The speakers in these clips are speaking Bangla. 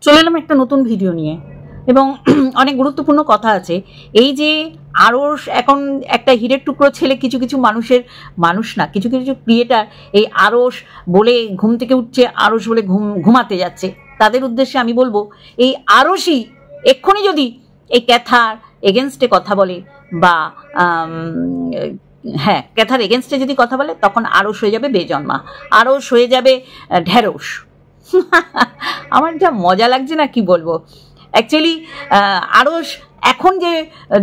চলে এলাম একটা নতুন ভিডিও নিয়ে এবং অনেক গুরুত্বপূর্ণ কথা আছে। এই যে আরশ এখন একটা হীরের টুকরো ছেলে, কিছু কিছু মানুষ না, কিছু কিছু ক্রিয়েটার এই আরশ বলে ঘুম থেকে উঠছে, আরশ বলে ঘুমাতে যাচ্ছে। তাদের উদ্দেশ্যে আমি বলবো, এই আরশই এক্ষুনি যদি এই ক্যাথার এগেনস্টে কথা বলে বা হ্যাঁ ক্যাথার এগেনস্টে যদি কথা বলে, তখন আরশ হয়ে যাবে বেজন্মা, আরশ হয়ে যাবে ঢেঁড়স। আমার যা মজা লাগছে না কি বলবো। অ্যাকচুয়ালি আরশ এখন যে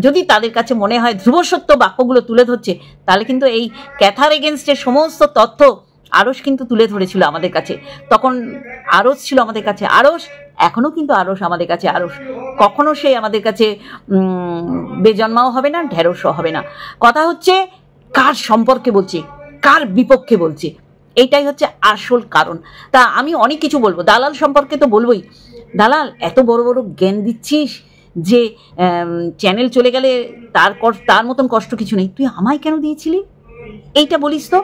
যদি তাদের কাছে মনে হয় ধ্রুবসত্য বাক্যগুলো তুলে ধরছে, তাহলে কিন্তু এই ক্যাথার এগেনস্টের সমস্ত তথ্য আরশ কিন্তু তুলে ধরেছিল আমাদের কাছে। তখন আরশ ছিল আমাদের কাছে আরশ, এখনও কিন্তু আরশ আমাদের কাছে আরশ। কখনো সে আমাদের কাছে বেজন্মাও হবে না, ঢেঁড়সও হবে না। কথা হচ্ছে কার সম্পর্কে বলছে, কার বিপক্ষে বলছে, এইটাই হচ্ছে আসল কারণ। তা আমি অনেক কিছু বলবো, দালাল সম্পর্কে তো বলবোই। দালাল, এত বড় বড় জ্ঞান দিচ্ছিস যে চ্যানেল চলে গেলে তার মতন কষ্ট কিছু নেই। তুই আমায় কেন দিয়েছিলি এইটা বলিস তো।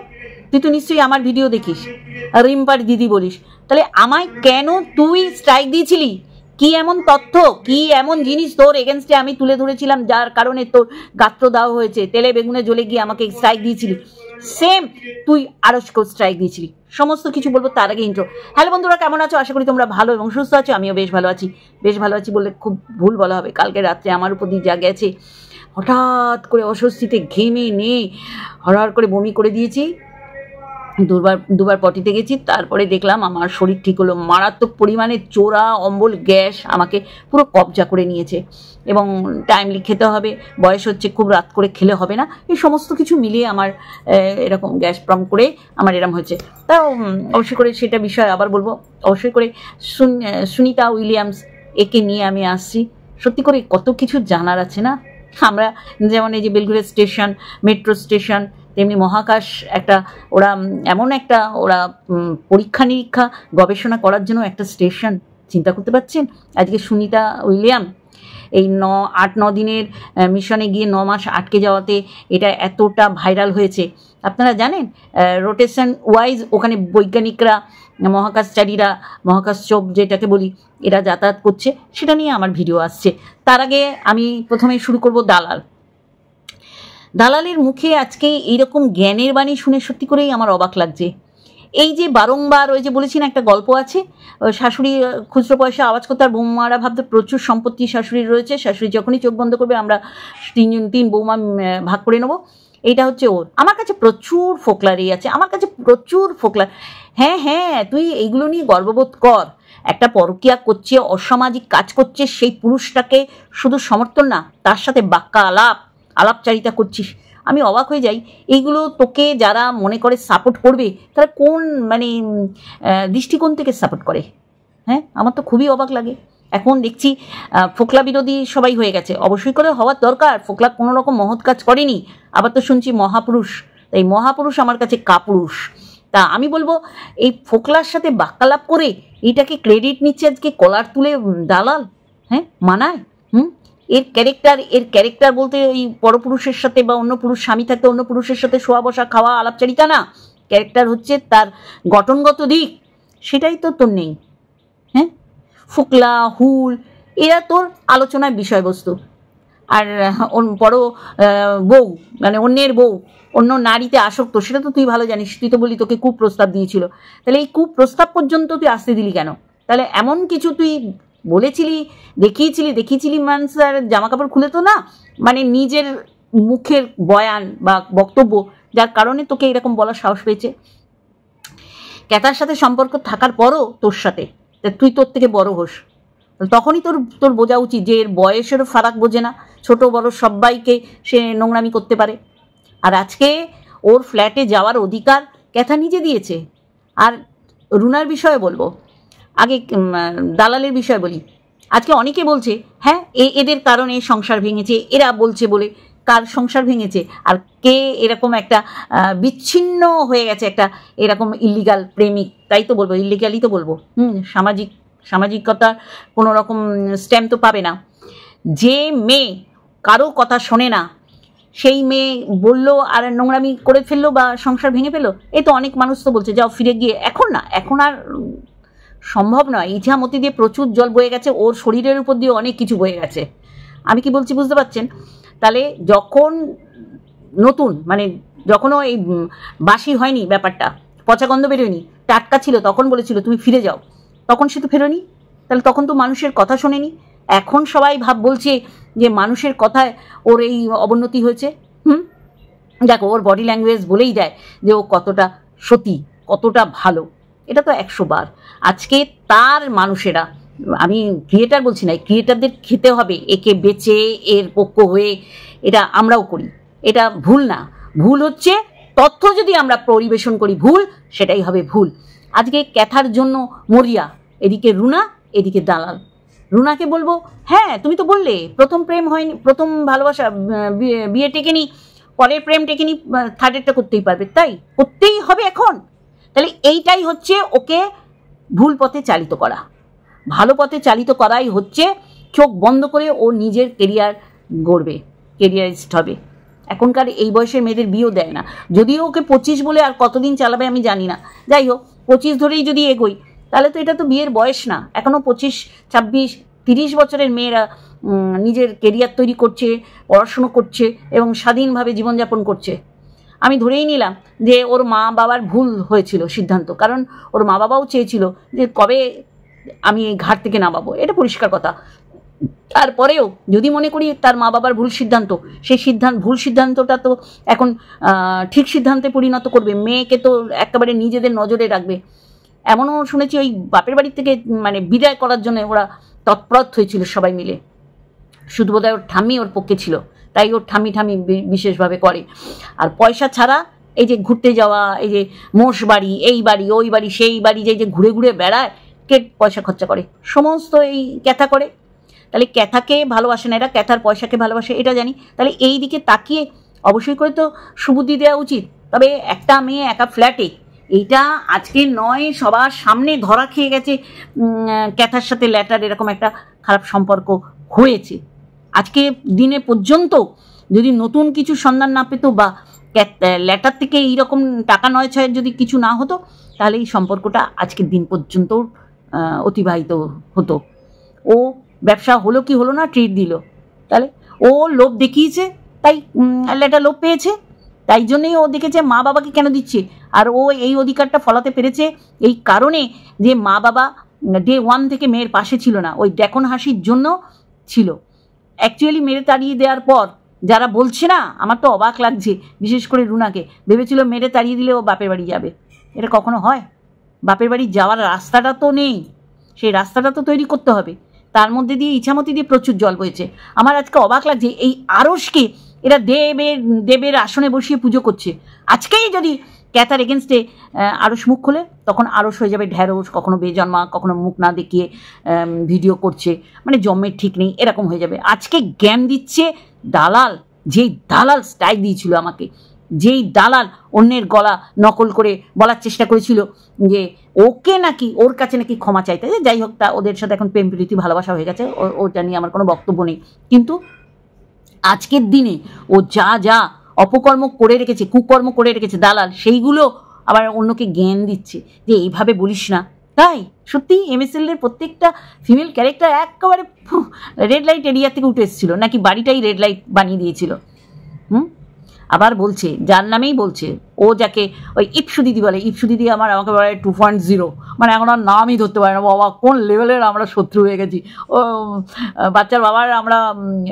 তুই তো নিশ্চয়ই আমার ভিডিও দেখিস, রিম্পার দিদি বলিস, তাহলে আমায় কেন তুই স্ট্রাইক দিয়েছিলি? কি এমন তথ্য, কি এমন জিনিস তোর এগেনস্টে আমি তুলে ধরেছিলাম যার কারণে তোর গাত্র দেওয়া হয়েছে, তেলে বেগুনে জ্বলে গিয়ে আমাকে স্ট্রাইক দিয়েছিলি? সেম তুই আরশকেও স্ট্রাইক দিয়েছিলি। সমস্ত কিছু বলবো, তার আগে ইন্ট্রো। হ্যালো বন্ধুরা, কেমন আছো? আশা করি তোমরা ভালো এবং সুস্থ আছো। আমিও বেশ ভালো আছি। বেশ ভালো আছি বললে খুব ভুল বলা হবে। কালকে রাত্রে আমার উপর দিয়ে যা গেছে, হঠাৎ করে অস্বস্তিতে ঘেমে নিয়ে হড়হড় করে বমি করে দিয়েছি। দুবার পটিতে গেছি, তারপরে দেখলাম আমার শরীর ঠিক হলো। মারাত্মক পরিমাণে চোরা অম্বল গ্যাস আমাকে পুরো কবজা করে নিয়েছে এবং টাইমলি খেতে হবে, বয়স হচ্ছে, খুব রাত করে খেলে হবে না, এই সমস্ত কিছু মিলিয়ে আমার এরকম গ্যাস প্রম করে আমার এরম হয়েছে। তাও অবশ্যই করে সেটা বিষয় আবার বলবো। অবশ্যই করে সুনিতা উইলিয়ামস, একে নিয়ে আমি আসছি। সত্যি করে কত কিছু জানার আছে না। আমরা যেমন এই যে বেলঘুরে স্টেশন, মেট্রো স্টেশন, তেমনি মহাকাশ একটা ওরা পরীক্ষা নিরীক্ষা গবেষণা করার জন্য একটা স্টেশন চিন্তা করতে পারছেন। আজকে সুনিতা উইলিয়াম এই 8-9 দিনের মিশনে গিয়ে 9 মাস আটকে যাওয়াতে এটা এতটা ভাইরাল হয়েছে। আপনারা জানেন রোটেশন ওয়াইজ ওখানে বৈজ্ঞানিকরা, মহাকাশচারীরা, মহাকাশচোপ যেটাকে বলি, এরা যাতায়াত করছে। সেটা নিয়ে আমার ভিডিও আসছে। তার আগে আমি প্রথমে শুরু করব দালালের মুখে আজকে এইরকম জ্ঞানের বাণী শুনে সত্যি করেই আমার অবাক লাগছে। এই যে বারংবার ওই যে বলেছি না, একটা গল্প আছে, শাশুড়ি খুচরো পয়সা আওয়াজ করতে, আর বৌমারা ভাবতে প্রচুর সম্পত্তি শাশুড়ির রয়েছে, শাশুড়ি যখনই চোখ বন্ধ করবে আমরা তিন বৌমা ভাগ করে নেবো। এইটা হচ্ছে ওর। আমার কাছে প্রচুর ফোকলারি আছে, আমার কাছে প্রচুর ফোকলার। হ্যাঁ, তুই এইগুলো নিয়ে গর্ববোধ কর। একটা পরকীয়া করছে, অসামাজিক কাজ করছে, সেই পুরুষটাকে শুধু সমর্থন না, তার সাথে বাক্যা আলাপচারিতা করছিস। আমি অবাক হয়ে যাই। এইগুলো তোকে যারা মনে করে সাপোর্ট করবে, তারা কোন দৃষ্টিকোণ থেকে সাপোর্ট করে? হ্যাঁ, আমার তো খুবই অবাক লাগে। এখন দেখছি ফোকলা বিরোধী সবাই হয়ে গেছে। অবশ্যই করে হওয়ার দরকার, ফোকলা কোনো রকম মহৎ কাজ করেনি। আবার তো শুনছি মহাপুরুষ, তাই মহাপুরুষ আমার কাছে কাপুরুষ। তা আমি বলবো, এই ফোকলার সাথে বাক্যালাপ করে এইটাকে ক্রেডিট নিচ্ছে আজকে কলার তুলে দালাল। হ্যাঁ, মানায়? এর ক্যারেক্টার বলতে এই পরপুরুষের সাথে বা অন্য পুরুষ স্বামী থাকতে অন্য পুরুষের সাথে শোয়া বসা খাওয়া আলাপচারিতা না। ক্যারেক্টার হচ্ছে তার গঠনগত দিক, সেটাই তো তোর নেই। হ্যাঁ, ফুকলা হুল এরা তোর আলোচনার বিষয়বস্তু। আর বড় বউ, মানে অন্যের বউ, অন্য নারীতে আসক্ত, সেটা তো তুই ভালো জানিস। তুই তো বলি তোকে কুপ্রস্তাব দিয়েছিল। তাহলে এই কুপ্রস্তাব পর্যন্ত তুই আসতে দিলি কেন? তাহলে এমন কিছু তুই বলেছিলি, দেখিয়েছিলি মানুষের জামা কাপড় খুলে তো না, মানে নিজের মুখের বয়ান বা বক্তব্য, যার কারণে তোকে এরকম বলার সাহস পেয়েছে। ক্যাথার সাথে সম্পর্ক থাকার পরও তোর সাথে, তুই তোর থেকে বড় হোস, তখনই তোর বোঝা উচিত যে এর বয়সেরও ফারাক বোঝে না, ছোট বড় সবাইকে সে নোংরামি করতে পারে। আর আজকে ওর ফ্ল্যাটে যাওয়ার অধিকার ক্যাথা নিজে দিয়েছে। আর রুনার বিষয়ে বলবো, আগে দালালের বিষয় বলি। আজকে অনেকে বলছে হ্যাঁ এদের কারণে সংসার ভেঙেছে, এরা বলছে বলে। কার সংসার ভেঙেছে? আর কে এরকম একটা বিচ্ছিন্ন হয়ে গেছে, একটা এরকম ইল্লিগাল প্রেমিক? তাই তো বলবো, ইল্লিগালই তো বলবো। সামাজিকতার কোনো রকম স্ট্যাম্প তো পাবে না। যে মেয়ে কারো কথা শোনে না, সেই মেয়ে বললো আর নোংরামি করে ফেললো বা সংসার ভেঙে ফেললো, এই তো অনেক মানুষ তো বলছে যাও ফিরে গিয়ে, এখন আর সম্ভব নয়। ইছামতি দিয়ে প্রচুর জল বয়ে গেছে, ওর শরীরের উপর দিয়ে অনেক কিছু বয়ে গেছে। আমি কি বলছি বুঝতে পারছেন? তাহলে যখন নতুন মানে যখনও এই বাসি হয়নি ব্যাপারটা, পচা গন্ধ বেরোয়নি, টাটকা ছিল, তখন বলেছিল তুমি ফিরে যাও, তখন সে তো ফেরোনি। তাহলে তখন তো মানুষের কথা শোনেনি। এখন সবাই বলছে যে মানুষের কথায় ওর এই অবনতি হয়েছে। দেখো ওর বডি ল্যাঙ্গুয়েজ বলেই দেয় যে ও কতটা সতী, কতটা ভালো। এটা তো 100 বার। আজকে তার মানুষেরা, আমি ক্রিয়েটার বলছি না, ক্রিয়েটারদের খেতে হবে একে বেচে এর পক্ষ হয়ে, এটা আমরাও করি। এটা ভুল না। ভুল হচ্ছে তথ্য যদি আমরা পরিবেশন করি ভুল, সেটাই হবে ভুল। আজকে ক্যাথার জন্য মরিয়া, এদিকে রুনা, এদিকে দালাল। রুনাকে বলবো হ্যাঁ তুমি তো বললে প্রথম প্রেম হয়নি, প্রথম ভালোবাসা বিয়ে টেকেনি, পরের প্রেম টেকেনি, থার্ডেরটা করতেই পারবে, তাই করতেই হবে এখন। তাহলে এইটাই হচ্ছে ওকে ভুল পথে চালিত করা। ভালো পথে চালিত করাই হচ্ছে চোখ বন্ধ করে ও নিজের কেরিয়ার গড়বে, কেরিয়ারিস্ট হবে। এখনকার এই বয়সের মেয়েদের বিয়েও দেয় না। যদিও ওকে 25 বলে আর কতদিন চালাবে আমি জানি না, যাই হোক 25 ধরেই যদি এগোই তাহলে তো এটা তো বিয়ের বয়স না। এখনও 25, 26, 30 বছরের মেয়েরা নিজের কেরিয়ার তৈরি করছে, পড়াশুনো করছে এবং স্বাধীনভাবে জীবনযাপন করছে। আমি ধরেই নিলাম যে ওর মা বাবার ভুল হয়েছিল সিদ্ধান্ত, কারণ ওর মা বাবাও চেয়েছিল যে কবে আমি এই ঘাট থেকে নামাবো, এটা পরিষ্কার কথা। তারপরেও যদি মনে করি তার মা বাবার ভুল সিদ্ধান্ত, সেই ভুল সিদ্ধান্তটা তো এখন ঠিক সিদ্ধান্তে পরিণত করবে, মেয়েকে তো একেবারে নিজেদের নজরে রাখবে। এমনও শুনেছি ওই বাপের বাড়ির থেকে মানে বিদায় করার জন্য ওরা তৎপরত হয়েছিল সবাই মিলে। শুধু বোধহয় ওর ঠাম্মি ওর পক্ষে ছিল, তাই ওর ঠাম্মি বিশেষভাবে করে। আর পয়সা ছাড়া এই যে ঘুরতে যাওয়া, এই যে মোষ বাড়ি, এই বাড়ি ওই বাড়ি সেই বাড়ি, যে ঘুরে ঘুরে বেড়ায়, কে পয়সা খরচা করে? সমস্ত এই ক্যাথা করে। তাহলে ক্যাথাকে ভালোবাসে না এরা, ক্যাথার পয়সাকে ভালোবাসে, এটা জানি। তাহলে এই দিকে তাকিয়ে অবশ্যই করে তো সুবুদ্ধি দেওয়া উচিত। তবে একটা মেয়ে একা ফ্ল্যাটে, এইটা আজকে নয়, সবার সামনে ধরা খেয়ে গেছে ক্যাথার সাথে ল্যাটার এরকম একটা খারাপ সম্পর্ক হয়েছে। আজকে দিনে পর্যন্ত যদি নতুন কিছু সন্ধান না পেত বা ল্যাটার থেকে এইরকম টাকা 9-6 যদি কিছু না হতো, তাহলে এই সম্পর্কটা আজকের দিন পর্যন্ত অতিবাহিত হতো। ও ব্যবসা হলো কি হলো না, ট্রিট দিল, তাহলে ও লোভ দেখিয়েছে, তাই ল্যাটার লোভ পেয়েছে, তাই জন্যই ও দেখেছে মা বাবাকে কেন দিচ্ছে। আর ও এই অধিকারটা ফলাতে পেরেছে এই কারণে যে মা বাবা ডে 1 থেকে মেয়ের পাশে ছিল না, ওই ডেকন হাসির জন্য ছিল। অ্যাকচুয়ালি মেরে তাড়িয়ে দেওয়ার পর যারা বলছে না, আমার তো অবাক লাগছে, বিশেষ করে রুনাকে, ভেবেছিল মেরে তাড়িয়ে দিলে ও বাপের বাড়ি যাবে। এটা কখনো হয়? বাপের বাড়ি যাওয়ার রাস্তাটা তো নেই, সেই রাস্তাটা তো তৈরি করতে হবে। তার মধ্যে দিয়ে ইছামতি দিয়ে প্রচুর জল বইছে। আমার আজকে অবাক লাগছে, এই আরশকে এরা দেবের আসনে বসিয়ে পুজো করছে। আজকেই যদি ক্যাথার এগেনস্টে আরশ মুখ খোলে, তখন আরশ হয়ে যাবে ঢ্যাঁড়স, কখনো বেজন্মা, কখনো মুখ না দেখিয়ে ভিডিও করছে, মানে জন্মের ঠিক নেই, এরকম হয়ে যাবে। আজকে জ্ঞান দিচ্ছে দালাল, যেই দালাল স্ট্রাইক দিয়েছিল আমাকে, যেই দালাল অন্যের গলা নকল করে বলার চেষ্টা করেছিল যে ওকে নাকি, ওর কাছে নাকি ক্ষমা চাইতে। যাই হোক, তা ওদের সাথে এখন প্রেম প্রীতি ভালোবাসা হয়ে গেছে, ওটা নিয়ে আমার কোনো বক্তব্য নেই। কিন্তু আজকের দিনে ও যা যা অপকর্ম করে রেখেছে, কুকর্ম করে রেখেছে দালাল, সেইগুলো আবার অন্যকে জ্ঞান দিচ্ছে যে এইভাবে বলিস না। তাই সত্যি এমএসএলের প্রত্যেকটা ফিমেল ক্যারেক্টার একেবারে রেড লাইট এরিয়া থেকে উঠে এসেছিল, নাকি বাড়িটাই রেড লাইট বানিয়ে দিয়েছিল। আবার বলছে, যার নামেই বলছে, ও যাকে ওই ইপসু দিদি বলে, ইপসু দিদি আমাকে বলে 2.0, মানে এখন আর নামই ধরতে পারে না। বাবা কোন লেভেলের আমরা শত্রু হয়ে গেছি। ও বাচ্চার বাবার আমরা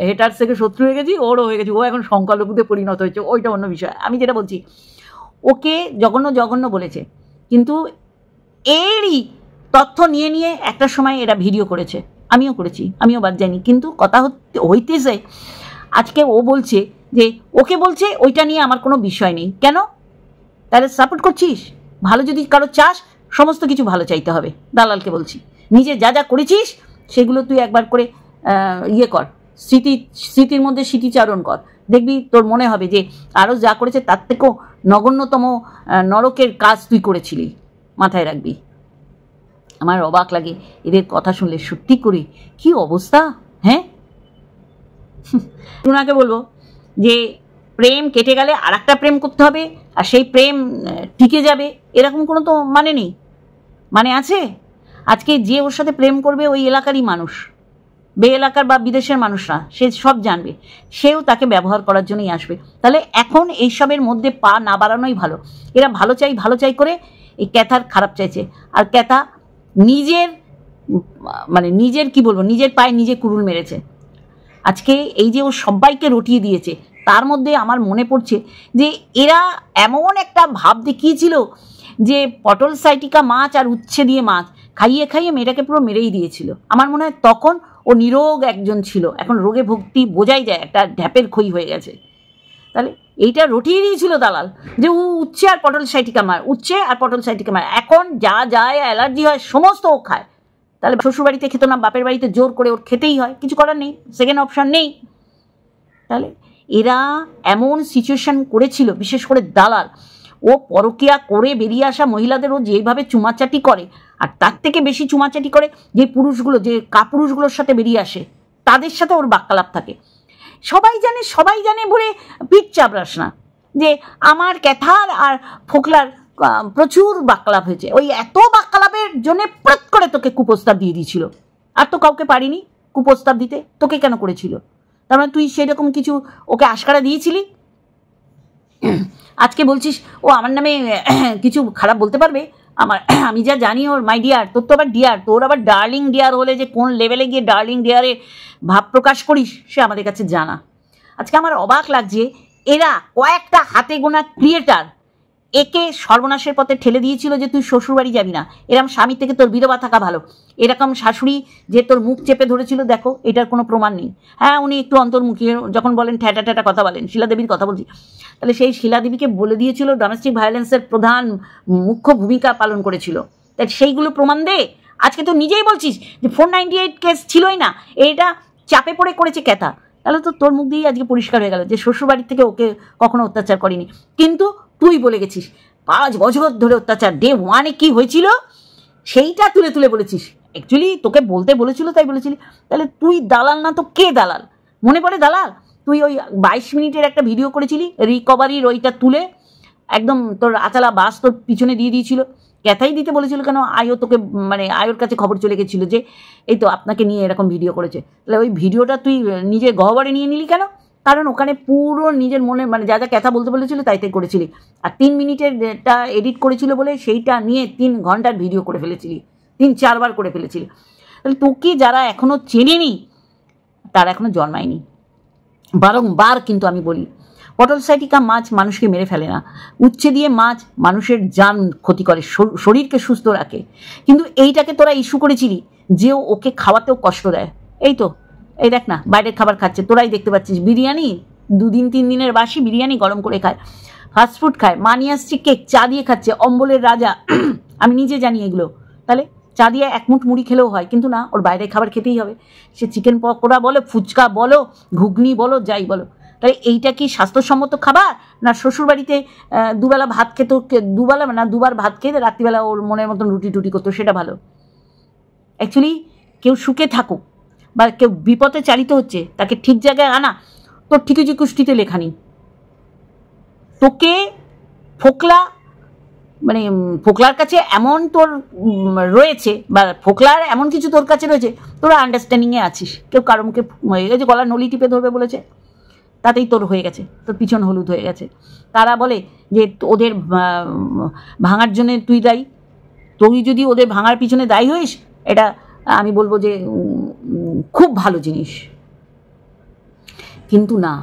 হেটার্স থেকে শত্রু হয়ে গেছি, ওরও হয়ে গেছি, ও এখন সংখ্যালঘুতে পরিণত হয়েছে, ওইটা অন্য বিষয়। আমি যেটা বলছি, ওকে জঘন্য জঘন্য বলেছে, কিন্তু এরই তথ্য নিয়ে নিয়ে একটা সময় এরা ভিডিও করেছে, আমিও করেছি, আমিও বাদ যাইনি। কিন্তু কথা হইতেছে আজকে ও বলছে যে ওকে বলছে ওইটা নিয়ে আমার কোনো বিষয় নেই। কেন? তাহলে সাপোর্ট করছিস? ভালো যদি কারো চাস, সমস্ত কিছু ভালো চাইতে হবে। দালালকে বলছি, নিজে যা যা করেছিস সেগুলো তুই একবার করে ইয়ে কর, স্মৃতির মধ্যে স্মৃতিচারণ কর, দেখবি তোর মনে হবে যে আরও যা করেছে তার থেকেও নগণ্যতম নরকের কাজ তুই করেছিলি। মাথায় রাখবি। আমার অবাক লাগে এদের কথা শুনলে, সত্যি করে কি অবস্থা। হ্যাঁ, রুনাকে বলবো যে প্রেম কেটে গেলে আর একটা প্রেম করতে হবে, আর সেই প্রেম টিকে যাবে, এরকম কোনো তো মানে নেই। মানে আছে? আজকে যে ওর সাথে প্রেম করবে ওই এলাকারই মানুষ, বে এলাকার বা বিদেশের মানুষরা, সে সব জানবে, সেও তাকে ব্যবহার করার জন্যই আসবে। তাহলে এখন এইসবের মধ্যে পা না বাড়ানোই ভালো। এরা ভালো চাই করে এই ক্যাথার খারাপ চাইছে। আর ক্যাথা নিজের নিজের কি বলবো, নিজের পায়ে নিজে কুড়ুল মেরেছে। আজকে এই যে ও সবাইকে রটিয়ে দিয়েছে, তার মধ্যে আমার মনে পড়ছে যে এরা এমন একটা ভাব দেখিয়েছিল যে পটল সাইটিকা মাছ আর উচ্ছে দিয়ে মাছ খাইয়ে মেয়েটাকে পুরো মেরেই দিয়েছিল। আমার মনে হয় তখন ও নিরোগ একজন ছিল, এখন রোগে ভক্তি বোঝাই যায়, একটা ঢ্যাপের খই হয়ে গেছে। তাহলে এইটা রটিয়ে দিয়েছিল দালাল যে উচ্ছে আর পটল সাইটিকা মার, এখন যা যায় অ্যালার্জি হয় সমস্ত ও খায়। তাহলে শ্বশুর বাড়িতে খেত না, বাপের বাড়িতে জোর করে ওর খেতেই হয়, কিছু করার নেই, সেকেন্ড অপশান নেই। তাহলে এরা এমন সিচুয়েশন করেছিল, বিশেষ করে দালাল, ও পরকিয়া করে বেরিয়ে আসা মহিলাদের ও যেভাবে চুমাচাটি করে, আর তার থেকে বেশি চুমাচাটি করে যে পুরুষগুলো, যে কাপুরুষগুলোর সাথে বেরিয়ে আসে, তাদের সাথে ওর বাক্যালাপ থাকে। সবাই জানে বলে পিঠ চাপড়াস না যে আমার ক্যাথার আর ফোকলার প্রচুর বাক্যালাপ হয়েছে, ওই এত বাক্যালাপের জন্য প্রত করে তোকে কুপ্রস্তাব দিয়ে দিয়েছিল। আর তো কাউকে পারিনি কুপ্রস্তাব দিতে, তোকে কেন করেছিল? তার মানে তুই সেরকম কিছু ওকে আশকারা দিয়েছিলি। আজকে বলছিস ও আমার নামে কিছু খারাপ বলতে পারবে? আমি যা জানি ওর মাই ডিয়ার, তোর তো আবার ডিয়ার, তোর আবার ডার্লিং ডিয়ার হলে যে কোন লেভেলে গিয়ে ডার্লিং ডিয়ারে ভাব প্রকাশ করিস সে আমাদের কাছে জানা। আজকে আমার অবাক লাগছে, এরা কয়েকটা হাতে গোনা ক্রিয়েটার একে সর্বনাশের পথে ঠেলে দিয়েছিল যে তুই শ্বশুরবাড়ি যাবি না, এরকম স্বামীর থেকে তোর বিধবা থাকা ভালো। এরকম শাশুড়ি যে তোর মুখ চেপে ধরেছিল, দেখো এটার কোনো প্রমাণ নেই। হ্যাঁ, উনি একটু অন্তর্মুখী, যখন বলেন ঠ্যাটা কথা বলেন, শিলাদেবীর কথা বলছি, তাহলে সেই শিলাদেবীকে বলে দিয়েছিল ডোমেস্টিক ভায়োলেন্সের প্রধান মুখ্য ভূমিকা পালন করেছিল, তাই সেইগুলো প্রমাণ দে। আজকে তো নিজেই বলছিস যে 498 কেস ছিলই না, এটা চাপে পড়ে করেছে ক্যাথা। তাহলে তো তোর মুখ দিয়েই আজকে পরিষ্কার হয়ে গেল যে শ্বশুরবাড়ির থেকে ওকে কখনো অত্যাচার করেনি। কিন্তু তুই বলে গেছিস 5 বছর ধরে অত্যাচার, ডে 1 কি হয়েছিল সেইটা তুলে তুলে বলেছিস। অ্যাকচুয়ালি তোকে বলতে বলেছিল তাই বলেছিলি। তাহলে তুই দালাল না তো কে দালাল? মনে পড়ে দালাল? তুই ওই 22 মিনিটের একটা ভিডিও করেছিলি রিকভারির, ওইটা তুলে একদম তোর আচালা বাস তোর পিছনে দিয়ে দিয়েছিল। ক্যাথাই দিতে বলেছিল কেন? আয়ো তোকে আয়োর কাছে খবর চলে গেছিল যে এই তো আপনাকে নিয়ে এরকম ভিডিও করেছে। তাহলে ওই ভিডিওটা তুই নিজের গহ্বরে নিয়ে নিলি কেন? কারণ ওখানে পুরো নিজের মনে যা যা ক্যাথা বলতে বলেছিল তাই তাই করেছিলি। আর 3 মিনিটেরটা এডিট করেছিল বলে সেইটা নিয়ে 3 ঘন্টার ভিডিও করে ফেলেছিলি, 3-4 বার করে ফেলেছিলি। তাহলে তোকে যারা এখনও চেনেনি তারা এখনও জন্মায়নি। বারংবার কিন্তু আমি বলি, পটল সাইটিকা মাছ মানুষকে মেরে ফেলে না, উচ্ছে দিয়ে মাছ মানুষের জান ক্ষতি করে, শরীরকে সুস্থ রাখে। কিন্তু এইটাকে তোরা ইস্যু করেছিলি যে ওকে খাওয়াতেও কষ্ট দেয়। এই দেখ না, বাইরের খাবার খাচ্ছে, তোরাই দেখতে পাচ্ছিস, বিরিয়ানি 2 দিন 3 দিনের বাসি বিরিয়ানি গরম করে খায়, ফাস্টফুড খায়, মা নিয়ে আসছে কেক, চা দিয়ে খাচ্ছে, অম্বলের রাজা। আমি নিজে জানি এগুলো। তাহলে চা দিয়ে 1 মুঠ মুড়ি খেলেও হয়, কিন্তু না, ওর বাইরের খাবার খেতেই হবে। সে চিকেন পকোড়া বলো, ফুচকা বলো, ঘুগনি বলো, যাই বলো। তাহলে এইটা কি স্বাস্থ্যসম্মত খাবার? না শ্বশুরবাড়িতে দুবেলা ভাত খেত, দুবার ভাত খেয়ে রাত্রিবেলা ওর মনের মতন রুটি টুটি করতো, সেটা ভালো? অ্যাকচুয়ালি কেউ সুখে থাকুক বা কেউ বিপদে চালিত হচ্ছে, তাকে ঠিক জায়গায় আনা তোর ঠিকই কুষ্টিতে লেখা নেই। তোকে ফোকলার কাছে এমন তোর রয়েছে, বা ফোকলার এমন কিছু তোর কাছে রয়েছে, তোরা আন্ডারস্ট্যান্ডিংয়ে আছিস। কেউ কারো মুখে এই যে গলার নলি টিপে ধরবে বলেছে, তাতেই তোর হয়ে গেছে, তোর পিছন হলুদ হয়ে গেছে। তারা বলে যে ওদের ভাঙার জন্য তুই দায়ী। তুই যদি ওদের ভাঙার পিছনে দায়ী হইস, এটা আমি বলবো যে খুব ভালো জিনিস। কিন্তু না,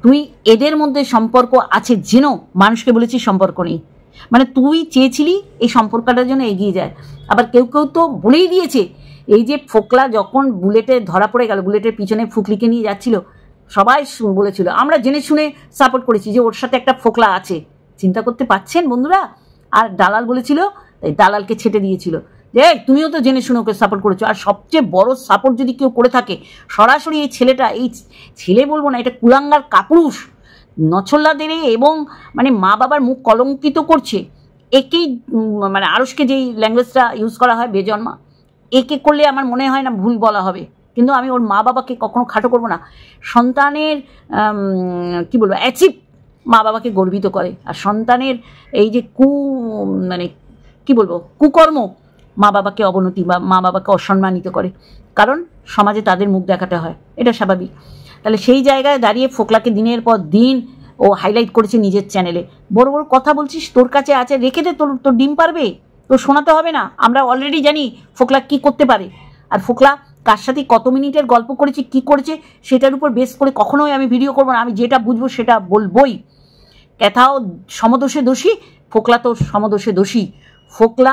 তুই এদের মধ্যে সম্পর্ক আছে জেনেও মানুষকে বলেছিস সম্পর্ক নেই। তুই চেয়েছিলি এই সম্পর্কটার জন্য এগিয়ে যায়। আবার কেউ তো বলেই দিয়েছে, এই যে ফোকলা যখন বুলেটে ধরা পড়ে গেল, বুলেটের পিছনে ফুকলিকে নিয়ে যাচ্ছিল, সবাই বলেছিল, আমরা জেনে শুনে সাপোর্ট করেছি যে ওর সাথে একটা ফোকলা আছে। চিন্তা করতে পারছেন বন্ধুরা? আর দালাল বলেছিল, তাই দালালকে ছেটে দিয়েছিল যে তুমিও তো জেনে শুনে ওকে সাপোর্ট করেছো। আর সবচেয়ে বড় সাপোর্ট যদি কেউ করে থাকে, সরাসরি এই ছেলেটা, এই ছেলে বলবো না, এটা কুলাঙ্গার কাপুরুষ, নছল্লাদের এবং মা বাবার মুখ কলঙ্কিত করছে। একেই আরশকে যেই ল্যাঙ্গুয়েজটা ইউজ করা হয় বেজন্মা, একে করলে আমার মনে হয় না ভুল বলা হবে। কিন্তু আমি ওর মা বাবাকে কখনো খাটো করবো না। সন্তানের কি বলবো অ্যাচিভ মা বাবাকে গর্বিত করে, আর সন্তানের এই যে কি বলবো কুকর্ম মা বাবাকে অবনতি বা মা বাবাকে অসম্মানিত করে, কারণ সমাজে তাদের মুখ দেখাতে হয়, এটা স্বাভাবিক। তাহলে সেই জায়গায় দাঁড়িয়ে ফোকলাকে দিনের পর দিন ও হাইলাইট করেছে নিজের চ্যানেলে। বড় বড় কথা বলছিস, তোর কাছে আছে, রেখে দে, তোর তোর ডিম পারবে, তোর শোনাতে হবে না। আমরা অলরেডি জানি ফোকলা কি করতে পারে, আর ফোকলা কার সাথে কত মিনিটের গল্প করেছে, কি করেছে, সেটার উপর বেস করে কখনোই আমি ভিডিও করবো না। আমি যেটা বুঝবো সেটা বলবই। ক্যাথাও সমদোষে দোষী, ফোকলা তো সমদোষে দোষী। ফোকলা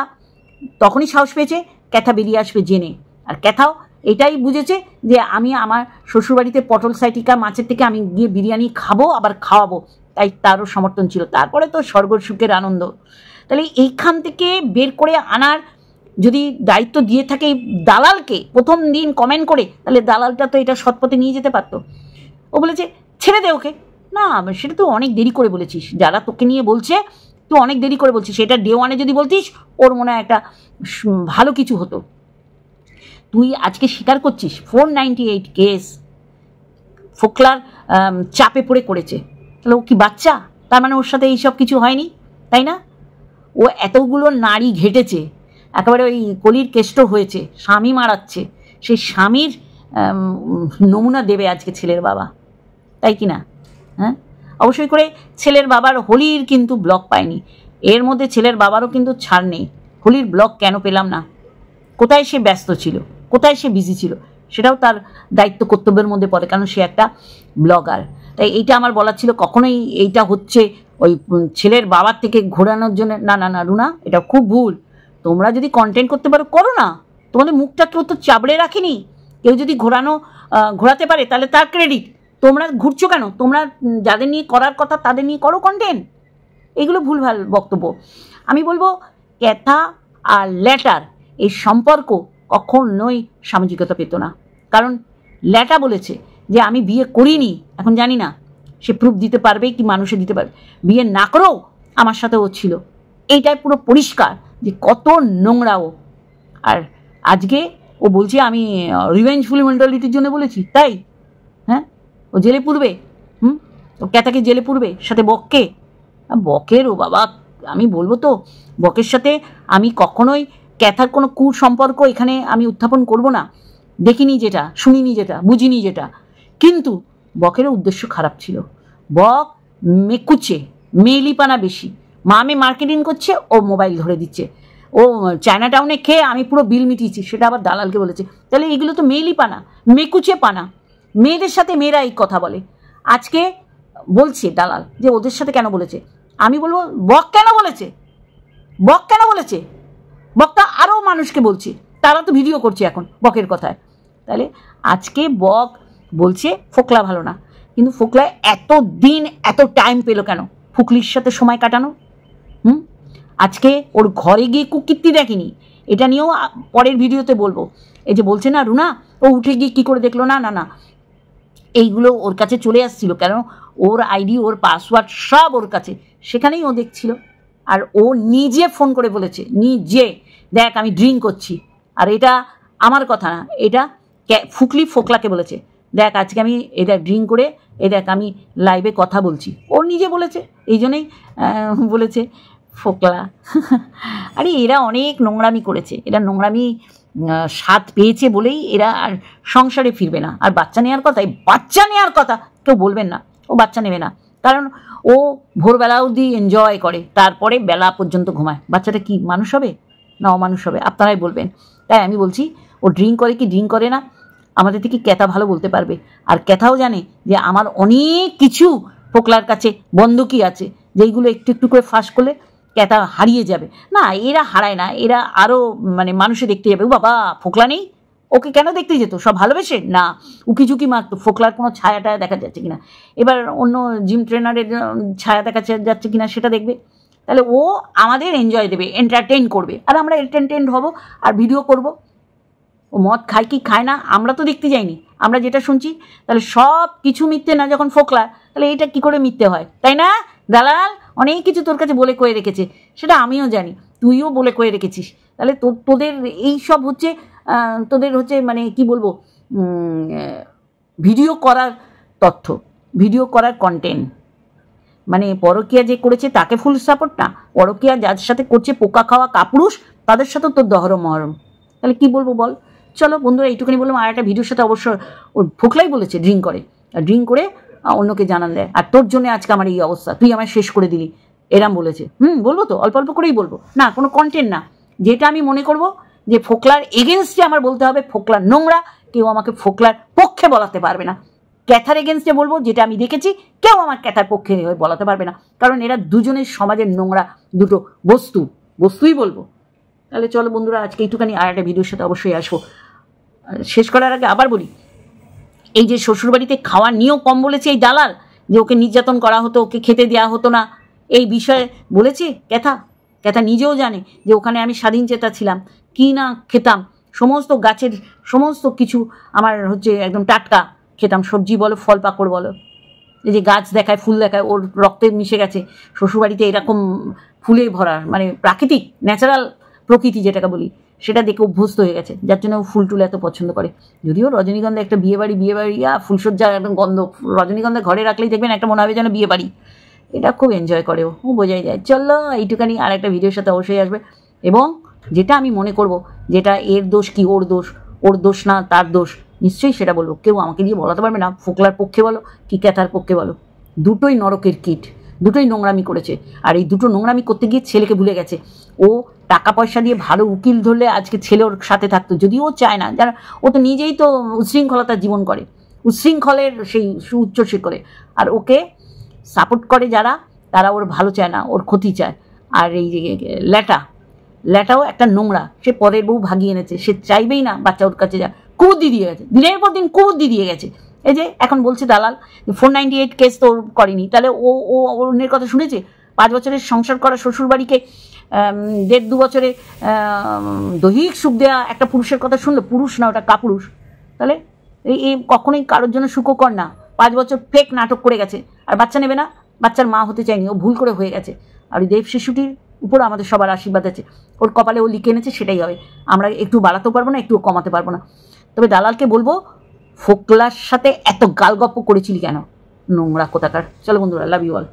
তখনই সাহস পেয়েছে ক্যাথা বেরিয়ে আসবে জেনে, আর ক্যাথাও এটাই বুঝেছে যে আমি আমার শ্বশুরবাড়িতে পটল সাইটিকা মাছের থেকে আমি গিয়ে বিরিয়ানি খাবো, আবার খাওয়াবো, তাই তারও সমর্থন ছিল। তারপরে তো স্বর্গ সুখের আনন্দ। তাহলে এইখান থেকে বের করে আনার যদি দায়িত্ব দিয়ে থাকে দালালকে প্রথম দিন কমেন্ট করে, তাহলে দালালটা তো এটা সৎপথে নিয়ে যেতে পারতো। ও বলেছে ছেড়ে দে ওকে। না, সেটা তো অনেক দেরি করে বলেছিস, যারা তোকে নিয়ে বলছে তুই অনেক দেরি করে বলছিস। সেটা ডে ওয়ানে যদি বলতিস ওর মনে হয় একটা ভালো কিছু হতো। তুই আজকে স্বীকার করছিস 498 কেস ফোকলার চাপে পড়ে করেছে। তাহলে ও কি বাচ্চা? তার মানে ওর সাথে এইসব কিছু হয়নি, তাই না? ও এতগুলো নারী ঘেটেছে, একেবারে ওই কলির কেষ্ট হয়েছে, স্বামী মারাচ্ছে, সেই স্বামীর নমুনা দেবে আজকে ছেলের বাবা, তাই কি না? হ্যাঁ, অবশ্যই করে ছেলের বাবার হোলির কিন্তু ব্লগ পায়নি। এর মধ্যে ছেলের বাবারও কিন্তু ছাড় নেই। হোলির ব্লগ কেন পেলাম না? কোথায় সে ব্যস্ত ছিল, কোথায় সে বিজি ছিল, সেটাও তার দায়িত্ব কর্তব্যের মধ্যে পড়ে, কারণ সে একটা ব্লগার। তাই এইটা আমার বলার ছিল, কখনোই এইটা হচ্ছে ওই ছেলের বাবার থেকে ঘোরানোর জন্য। না না না রুনা, এটা খুব ভুল। তোমরা যদি কন্টেন্ট করতে পারো করো না, তোমাদের মুখটা কেউ তো চাবড়ে রাখেনি। কেউ যদি ঘোরাতে পারে তাহলে তার ক্রেডিট। তোমরা ঘুরছো কেন? তোমরা যাদের নিয়ে করার কথা তাদের নিয়ে করো কন্টেন্ট। এগুলো ভুলভাল বক্তব্য। আমি বলবো ক্যাথা আর ল্যাটার এই সম্পর্ক কখনোই সামাজিকতা পেত না, কারণ ল্যাটা বলেছে যে আমি বিয়ে করিনি। এখন জানি না সে প্রুফ দিতে পারবে কি মানুষে দিতে পারবে। বিয়ে না করেও আমার সাথে ও ছিল, এইটাই পুরো পরিষ্কার যে কত নোংরা ও। আর আজকে ও বলছে আমি রিভেঞ্জফুল মেন্টালিটির জন্য বলেছি, তাই? হ্যাঁ, ও জেলে পুরবে। ও ক্যাথাকে জেলে পুরবে, সাথে বককে। বকের ও বাবা, আমি বলবো তো বকের সাথে আমি কখনোই ক্যাথার কোনো কুসম্পর্ক এখানে আমি উত্থাপন করব না। দেখিনি যেটা, শুনিনি যেটা, বুঝিনি যেটা, কিন্তু বকেরও উদ্দেশ্য খারাপ ছিল। বক মেকুচে, মেলিপানা বেশি। মামে মার্কেটিং করছে, ও মোবাইল ধরে দিচ্ছে। ও চায়না টাউনে খেয়ে আমি পুরো বিল মিটিয়েছি, সেটা আবার দালালকে বলেছে। তাহলে এগুলো তো মেলিপানা, মেকুচে পানা। মেয়েদের সাথে মেয়েরা এই কথা বলে। আজকে বলছে দালাল যে ওদের সাথে কেন বলেছে। আমি বলবো বক কেন বলেছে, বক কেন বলেছে? বকটা আরও মানুষকে বলছে, তারা তো ভিডিও করছে এখন বকের কথায়। তাহলে আজকে বক বলছে ফোকলা ভালো না, কিন্তু ফোকলা এত দিন এত টাইম পেলো কেন ফুকলির সাথে সময় কাটানো? আজকে ওর ঘরে গিয়ে কুকীর্তি দেখেনি, এটা নিয়েও পরের ভিডিওতে বলবো। এই যে বলছে না রুনা ও উঠে গিয়ে কী করে দেখলো, না না না, এইগুলো ওর কাছে চলে আসছিল, কেন ওর আইডি ওর পাসওয়ার্ড সব ওর কাছে, সেখানেই ও দেখছিল। আর ও নিজে ফোন করে বলেছে, নিজে, দেখ আমি ড্রিঙ্ক করছি। আর এটা আমার কথা না, এটা ফুকলি ফোকলাকে বলেছে, দেখ আজকে আমি এটা ড্রিঙ্ক করে এ দেখ আমি লাইভে কথা বলছি। ওর নিজে বলেছে, এই জন্যই বলেছে ফোকলা। আরে এরা অনেক নোংরামি করেছে, এরা নোংরামি স্বাদ পেয়েছে বলেই এরা আর সংসারে ফিরবে না। আর বাচ্চা নেওয়ার কথা, এই বাচ্চা নেওয়ার কথা কেউ বলবেন না, ও বাচ্চা নেবে না, কারণ ও ভোরবেলা অবধি এনজয় করে, তারপরে বেলা পর্যন্ত ঘুমায়। বাচ্চাটা কি মানুষ হবে না অমানুষ হবে আপনারাই বলবেন। তাই আমি বলছি ও ড্রিঙ্ক করে কি ড্রিঙ্ক করে না, আমাদের থেকে ক্যাথা ভালো বলতে পারবে। আর ক্যাথাও জানে যে আমার অনেক কিছু ফোকলার কাছে বন্ধকি আছে, যেইগুলো একটু একটু করে ফাঁস করলে ক্যাথা হারিয়ে যাবে। না, এরা হারায় না, এরা আরও মানে মানুষে দেখতে যাবে। ও বাবা ফোকলা নেই, ওকে কেন দেখতে যেত? সব ভালোবেসে না, উকিঝুঁকি মারতো ফোকলার কোনো ছায়াটা দেখা যাচ্ছে কিনা, এবার অন্য জিম ট্রেনারের ছায়া দেখা যাচ্ছে কিনা সেটা দেখবে। তাহলে ও আমাদের এনজয় দেবে, এন্টারটেইন করবে, আর আমরা এন্টারটেইন হব আর ভিডিও করব। ও মদ খায় কি খায় না আমরা তো দেখতে যাইনি, আমরা যেটা শুনছি। তাহলে সব কিছু মিথ্যে না যখন ফোকলা, তাহলে এইটা কি করে মিথ্যে হয়, তাই না? দালাল অনেক কিছু তোর কাছে বলে কয়ে রেখেছে, সেটা আমিও জানি, তুইও বলে কয়ে রেখেছিস। তাহলে তোদের এই সব হচ্ছে তোদের হচ্ছে মানে কি বলবো, ভিডিও করার তথ্য, ভিডিও করার কন্টেন্ট। মানে পরকীয়া যে করেছে তাকে ফুল সাপোর্ট না, পরকীয়া যার সাথে করছে পোকা খাওয়া কাপুরুষ তাদের সাথেও তোর দহরম মহরম। তাহলে কি বলবো বল? চলো বন্ধুরা, এইটুকুনি বললাম। আর একটা ভিডিওর সাথে অবশ্য ওর ফোকলাই বলেছে ড্রিঙ্ক করে, আর ড্রিঙ্ক করে অন্যকে জানান দেয়, আর তোর জন্য আজকে আমার এই অবস্থা, তুই আমায় শেষ করে দিলি, এরাম বলেছে। বলবো তো, অল্প অল্প করেই বলবো, না কোনো কন্টেন্ট না, যেটা আমি মনে করব যে ফোকলার এগেনস্টে আমার বলতে হবে, ফোকলার নোংরা, কেউ আমাকে ফোকলার পক্ষে বলাতে পারবে না। ক্যাথার এগেনস্টে বলবো, যেটা আমি দেখেছি, কেউ আমার ক্যাথার পক্ষে হয়ে বলাতে পারবে না, কারণ এরা দুজনের সমাজের নোংরা দুটো বস্তুই বলবো। তাহলে চলো বন্ধুরা, আজকে এইটুখানি, আর একটা ভিডিওর সাথে অবশ্যই আসবো। শেষ করার আগে আবার বলি, এই যে শ্বশুরবাড়িতে খাওয়ার নিয়েও কম বলেছে এই দালাল, যে ওকে নির্যাতন করা হতো, ওকে খেতে দেওয়া হতো না, এই বিষয়ে বলেছে ক্যাথা নিজেও জানে যে ওখানে আমি স্বাধীনচেতা ছিলাম, কি না খেতাম, সমস্ত গাছের সমস্ত কিছু আমার হচ্ছে একদম টাটকা খেতাম, সবজি বলো ফল পাকড় বলো, এই যে গাছ দেখায় ফুল দেখায় ওর রক্তে মিশে গেছে। শ্বশুরবাড়িতে এরকম ফুলে ভরা, মানে প্রাকৃতিক ন্যাচারাল প্রকৃতি যেটাকে বলি, সেটা দেখে অভ্যস্ত হয়ে গেছে, যার জন্য ও ফুল টুল এত পছন্দ করে। যদিও রজনীগন্ধা একটা বিয়েবাড়ি ফুলসজ্জা একদম গন্ধ, রজনীগন্ধা ঘরে রাখলেই দেখবেন একটা মনে হবে যেন বিয়েবাড়ি, এটা খুব এনজয় করে ও বোঝাই যায়। চলো এইটুখানি, আর একটা ভিডিওর সাথে অবশ্যই আসবে। এবং যেটা আমি মনে করব, যেটা এর দোষ কি ওর দোষ না তার দোষ, নিশ্চয়ই সেটা বলবো, কেউ আমাকে দিয়ে বলাতে পারবে না, ফোকলার পক্ষে বলো কি ক্যাথার পক্ষে বলো, দুটোই নরকের কীট, দুটোই নোংরামি করেছে। আর এই দুটো নোংরামি করতে গিয়ে ছেলেকে ভুলে গেছে। ও টাকা পয়সা দিয়ে ভালো উকিল ধরলে আজকে ছেলে ওর সাথে থাকতো, যদিও ও চায় না, যারা ও তো নিজেই তো উচ্ছৃঙ্খলতার জীবন করে, উচ্ছৃঙ্খলের সেই সুউচ্চ শিখরে, আর ওকে সাপোর্ট করে যারা, তারা ওর ভালো চায় না, ওর ক্ষতি চায়। আর এই যে ল্যাটাও একটা নোংরা, সে পরের বউ ভাগিয়ে এনেছে, সে চাইবেই না বাচ্চা ওর কাছে যা, কুবুদ্ধি দিয়ে গেছে, দিনের পর দিন কুবুদ্ধি দিয়ে গেছে। এই যে এখন বলছে দালাল 498 কেস তো ওর করেনি, তাহলে ও অন্যের কথা শুনেছে? 5 বছরের সংসার করা শ্বশুরবাড়িকে 1.5-2 বছরে দৈহিক সুখ দেওয়া একটা পুরুষের কথা শুনলো? পুরুষ না, ওটা কাপুরুষ। তাহলে এই কখনোই কারোর জন্য সুখকর না। 5 বছর ফেক নাটক করে গেছে, আর বাচ্চা নেবে না, বাচ্চার মা হতে চায়নি, ও ভুল করে হয়ে গেছে। আর ওই দেব শিশুটির উপর আমাদের সবার আশীর্বাদ আছে, ওর কপালে ও লিখে এনেছে, সেটাই হবে। আমরা একটু বাড়াতেও পারবো না, একটু কমাতে পারবো না। তবে দালালকে বলবো, ফোকলার সাথে এত গালগপ্প করেছিলি কেন, নোংরা কোথাকার। চলো বন্ধুরা, লাভ ইউ অল।